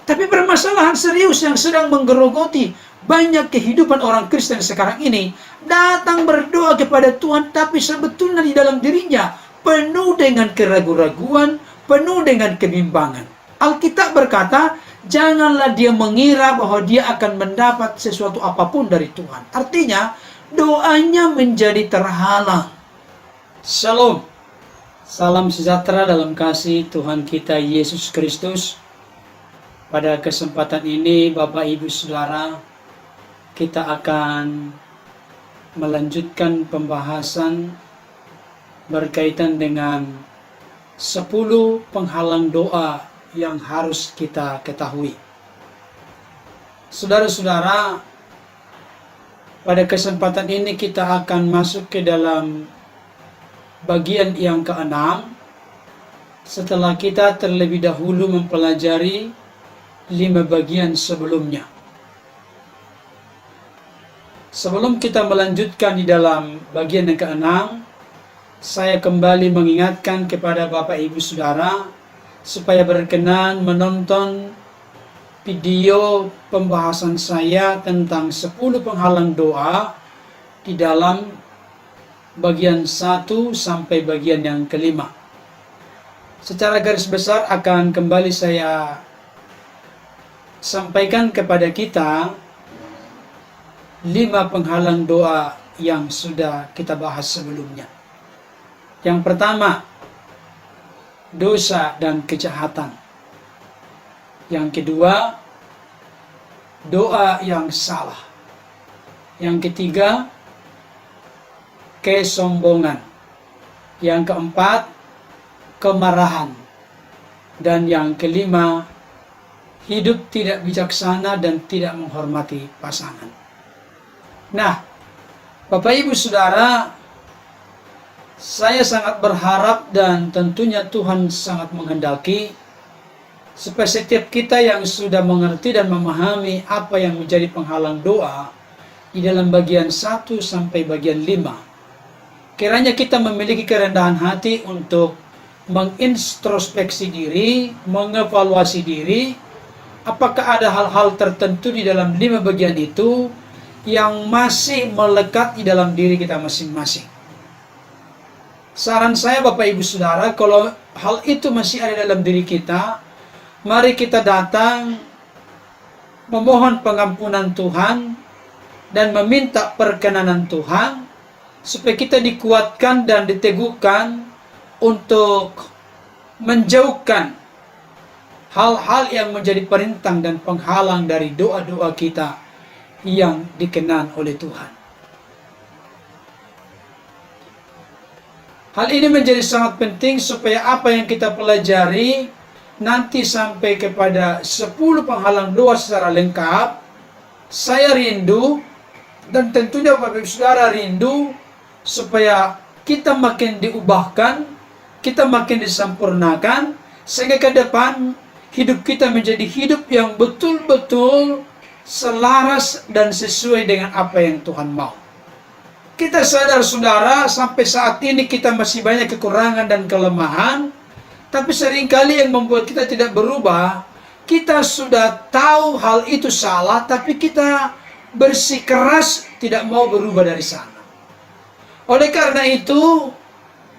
Tapi permasalahan serius yang sedang menggerogoti banyak kehidupan orang Kristen sekarang ini, datang berdoa kepada Tuhan, tapi sebetulnya di dalam dirinya penuh dengan keraguan-raguan, penuh dengan kebimbangan. Alkitab berkata, janganlah dia mengira bahwa dia akan mendapat sesuatu apapun dari Tuhan. Artinya, doanya menjadi terhalang. Shalom. Salam sejahtera dalam kasih Tuhan kita Yesus Kristus. Pada kesempatan ini, Bapak Ibu Saudara, kita akan melanjutkan pembahasan berkaitan dengan 10 penghalang doa yang harus kita ketahui. Saudara-saudara, pada kesempatan ini kita akan masuk ke dalam bagian yang ke-6 setelah kita terlebih dahulu mempelajari 5 bagian sebelumnya. Sebelum kita melanjutkan di dalam bagian yang ke-6, saya kembali mengingatkan kepada Bapak Ibu Saudara supaya berkenan menonton video pembahasan saya tentang 10 penghalang doa di dalam bagian 1 sampai bagian yang ke-5. Secara garis besar akan kembali saya sampaikan kepada kita 5 penghalang doa yang sudah kita bahas sebelumnya. Yang pertama, dosa dan kejahatan. Yang kedua, doa yang salah. Yang ketiga, kesombongan. Yang keempat, kemarahan. Dan yang kelima, hidup tidak bijaksana dan tidak menghormati pasangan. Nah, Bapak Ibu Saudara, saya sangat berharap dan tentunya Tuhan sangat menghendaki supaya setiap kita yang sudah mengerti dan memahami apa yang menjadi penghalang doa di dalam bagian 1 sampai bagian 5, kiranya kita memiliki kerendahan hati untuk mengintrospeksi diri, mengevaluasi diri. Apakah ada hal-hal tertentu di dalam 5 bagian itu yang masih melekat di dalam diri kita masing-masing? Saran saya Bapak Ibu Saudara, kalau hal itu masih ada dalam diri kita, mari kita datang memohon pengampunan Tuhan dan meminta perkenanan Tuhan supaya kita dikuatkan dan diteguhkan untuk menjauhkan hal-hal yang menjadi perintang dan penghalang dari doa-doa kita yang dikenan oleh Tuhan. Hal ini menjadi sangat penting supaya apa yang kita pelajari nanti sampai kepada 10 penghalang doa secara lengkap. Saya rindu dan tentunya Bapak Ibu Saudara rindu supaya kita makin diubahkan, kita makin disempurnakan, sehingga ke depan hidup kita menjadi hidup yang betul-betul selaras dan sesuai dengan apa yang Tuhan mau. Kita sadar saudara, sampai saat ini kita masih banyak kekurangan dan kelemahan, tapi seringkali yang membuat kita tidak berubah, kita sudah tahu hal itu salah, tapi kita bersikeras tidak mau berubah dari sana. Oleh karena itu,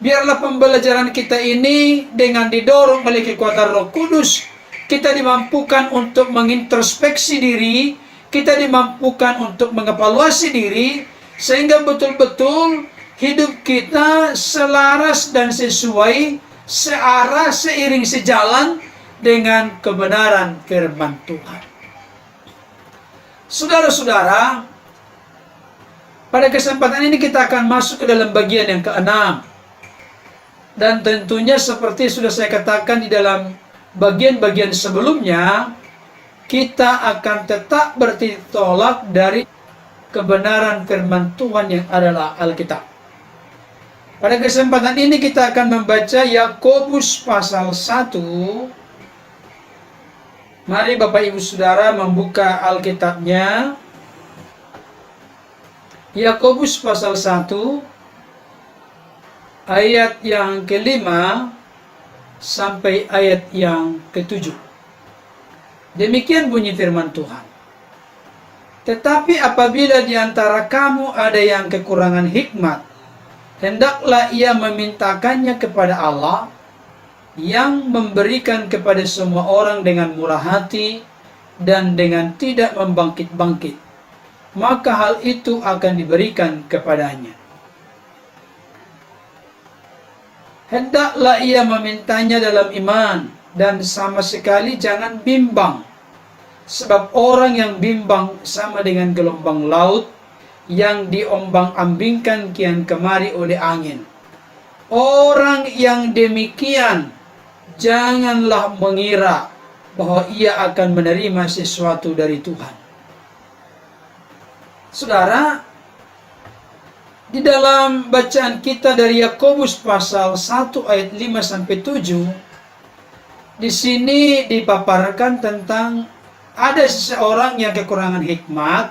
biarlah pembelajaran kita ini dengan didorong oleh kekuatan Roh Kudus, kita dimampukan untuk mengintrospeksi diri, kita dimampukan untuk mengevaluasi diri, sehingga betul-betul hidup kita selaras dan sesuai, searah, seiring sejalan dengan kebenaran firman Tuhan. Saudara-saudara, pada kesempatan ini kita akan masuk ke dalam bagian yang ke-6. Dan tentunya seperti sudah saya katakan di dalam bagian-bagian sebelumnya, kita akan tetap bertolak dari kebenaran firman Tuhan yang adalah Alkitab. Pada kesempatan ini kita akan membaca Yakobus pasal 1. Mari Bapak Ibu Saudara membuka Alkitabnya. Yakobus pasal 1 ayat yang ke-5 sampai ayat yang ke-7. Demikian bunyi firman Tuhan. Tetapi apabila di antara kamu ada yang kekurangan hikmat, hendaklah ia memintakannya kepada Allah, yang memberikan kepada semua orang dengan murah hati dan dengan tidak membangkit-bangkit, maka hal itu akan diberikan kepadanya. Hendaklah ia memintanya dalam iman, dan sama sekali jangan bimbang. Sebab orang yang bimbang sama dengan gelombang laut yang diombang-ambingkan kian kemari oleh angin. Orang yang demikian janganlah mengira bahwa ia akan menerima sesuatu dari Tuhan. Saudara, di dalam bacaan kita dari Yakobus pasal 1 ayat 5-7, di sini dipaparkan tentang ada seseorang yang kekurangan hikmat.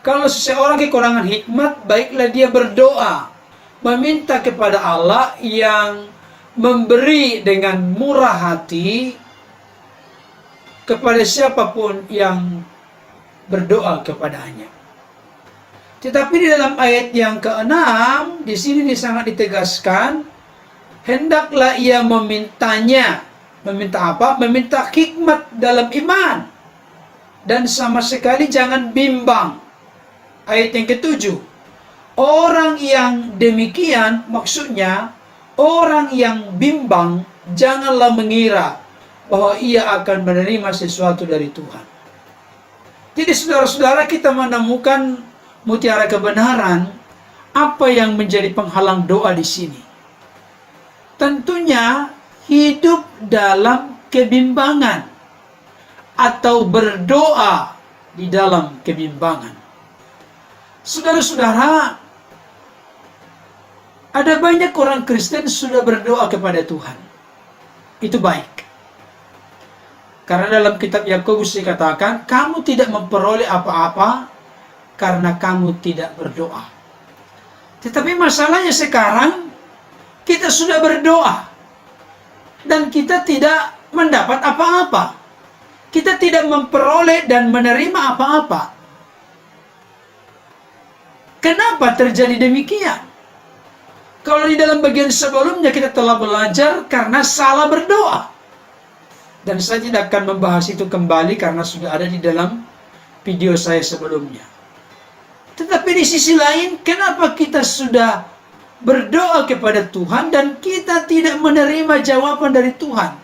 Kalau seseorang kekurangan hikmat, baiklah dia berdoa, meminta kepada Allah yang memberi dengan murah hati kepada siapapun yang berdoa kepadanya. Tetapi di dalam ayat yang ke-6, di sini sangat ditegaskan, hendaklah ia memintanya. Meminta apa? Meminta hikmat dalam iman. Dan sama sekali jangan bimbang. Ayat yang ke-7. Orang yang demikian, maksudnya orang yang bimbang, janganlah mengira bahwa ia akan menerima sesuatu dari Tuhan. Jadi saudara-saudara, kita menemukan mutiara kebenaran. Apa yang menjadi penghalang doa di sini? Tentunya hidup dalam kebimbangan atau berdoa di dalam kebimbangan. Saudara-saudara, ada banyak orang Kristen sudah berdoa kepada Tuhan. Itu baik. Karena dalam kitab Yakobus dikatakan, kamu tidak memperoleh apa-apa karena kamu tidak berdoa. Tetapi masalahnya sekarang, kita sudah berdoa dan kita tidak mendapat apa-apa. Kita tidak memperoleh dan menerima apa-apa. Kenapa terjadi demikian? Kalau di dalam bagian sebelumnya kita telah belajar karena salah berdoa. Dan saya tidak akan membahas itu kembali karena sudah ada di dalam video saya sebelumnya. Tetapi di sisi lain, kenapa kita sudah berdoa kepada Tuhan dan kita tidak menerima jawaban dari Tuhan?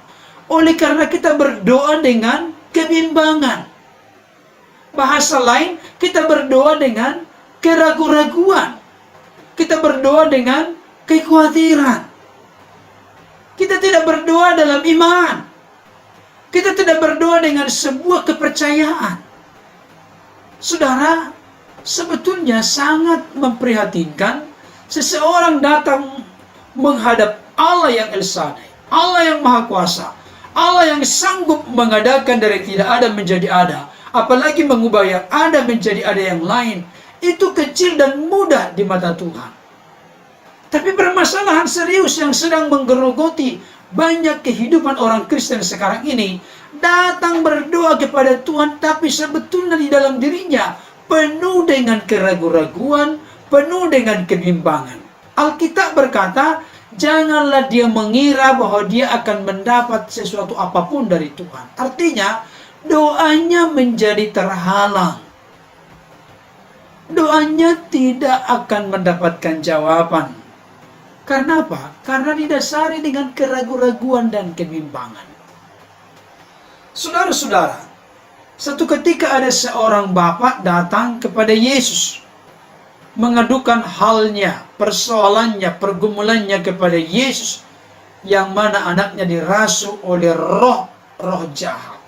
Oleh karena kita berdoa dengan kebimbangan. Bahasa lain, kita berdoa dengan keraguan-raguan. Kita berdoa dengan kekhawatiran. Kita tidak berdoa dalam iman. Kita tidak berdoa dengan sebuah kepercayaan. Saudara, sebetulnya sangat memprihatinkan seseorang datang menghadap Allah yang El Shaddai, Allah yang Maha Kuasa, Allah yang sanggup mengadakan dari tidak ada menjadi ada, apalagi mengubah yang ada menjadi ada yang lain. Itu kecil dan mudah di mata Tuhan. Tapi permasalahan serius yang sedang menggerogoti banyak kehidupan orang Kristen sekarang ini, datang berdoa kepada Tuhan, tapi sebetulnya di dalam dirinya penuh dengan keraguan-raguan, penuh dengan kebimbangan. Alkitab berkata, janganlah dia mengira bahwa dia akan mendapat sesuatu apapun dari Tuhan. Artinya, doanya menjadi terhalang. Doanya tidak akan mendapatkan jawaban. Karena apa? Karena didasari dengan keraguan-raguan dan kebimbangan. Saudara-saudara, satu ketika ada seorang bapak datang kepada Yesus, mengadukan halnya, persoalannya, pergumulannya kepada Yesus, yang mana anaknya dirasuki oleh roh jahat.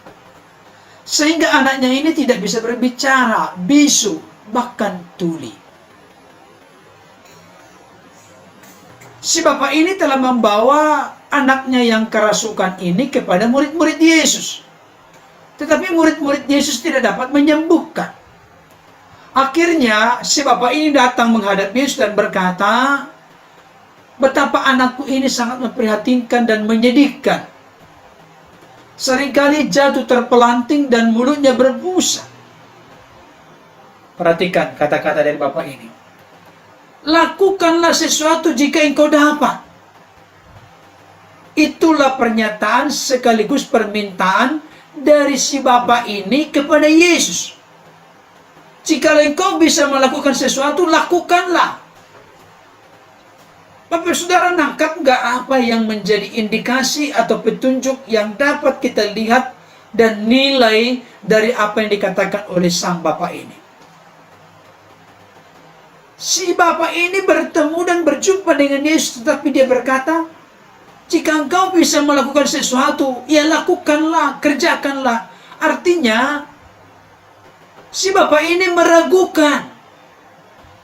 Sehingga anaknya ini tidak bisa berbicara, bisu, bahkan tuli. Si bapak ini telah membawa anaknya yang kerasukan ini kepada murid-murid Yesus. Tetapi murid-murid Yesus tidak dapat menyembuhkan. Akhirnya si bapak ini datang menghadap Yesus dan berkata, betapa anakku ini sangat memprihatinkan dan menyedihkan. seringkali jatuh terpelanting dan mulutnya berbusa. Perhatikan kata-kata dari Bapak ini. Lakukanlah sesuatu jika engkau dapat. Itulah pernyataan sekaligus permintaan dari si Bapak ini kepada Yesus. Jika engkau bisa melakukan sesuatu, lakukanlah. Bapak Saudara, nangkap nggak apa yang menjadi indikasi atau petunjuk yang dapat kita lihat dan nilai dari apa yang dikatakan oleh sang Bapak ini? Si Bapak ini bertemu dan berjumpa dengan Yesus, tetapi dia berkata, jika engkau bisa melakukan sesuatu, ya lakukanlah, kerjakanlah. Artinya, si Bapak ini meragukan.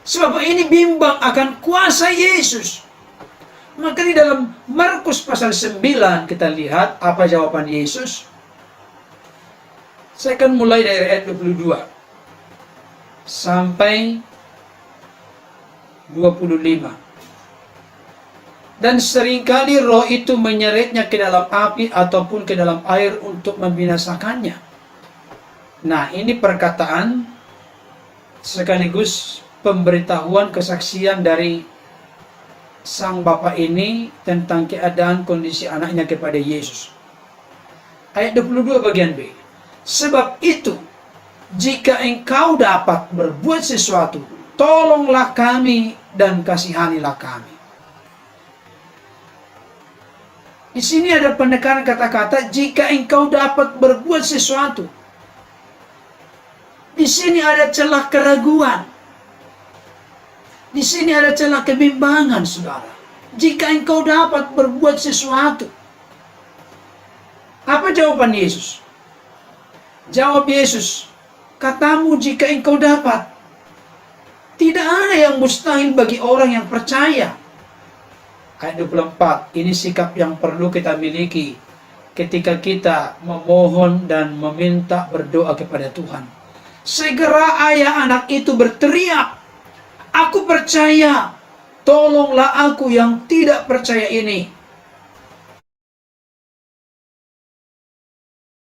Si Bapak ini bimbang akan kuasa Yesus. Maka di dalam Markus pasal 9 kita lihat apa jawaban Yesus. Saya akan mulai dari ayat 22 sampai 25. Dan seringkali roh itu menyeretnya ke dalam api ataupun ke dalam air untuk membinasakannya. Nah, ini perkataan sekaligus pemberitahuan kesaksian dari sang Bapak ini tentang keadaan kondisi anaknya kepada Yesus. Ayat 22 bagian B. Sebab itu, jika engkau dapat berbuat sesuatu, tolonglah kami dan kasihanilah kami. Di sini ada penekanan kata-kata jika engkau dapat berbuat sesuatu. Di sini ada celah keraguan. Di sini ada celah kebimbangan, saudara. Jika engkau dapat berbuat sesuatu. Apa jawaban Yesus? Jawab Yesus, katamu jika engkau dapat. Tidak ada yang mustahil bagi orang yang percaya. Ayat 24, ini sikap yang perlu kita miliki ketika kita memohon dan meminta berdoa kepada Tuhan. Segera ayah anak itu berteriak, aku percaya, tolonglah aku yang tidak percaya ini.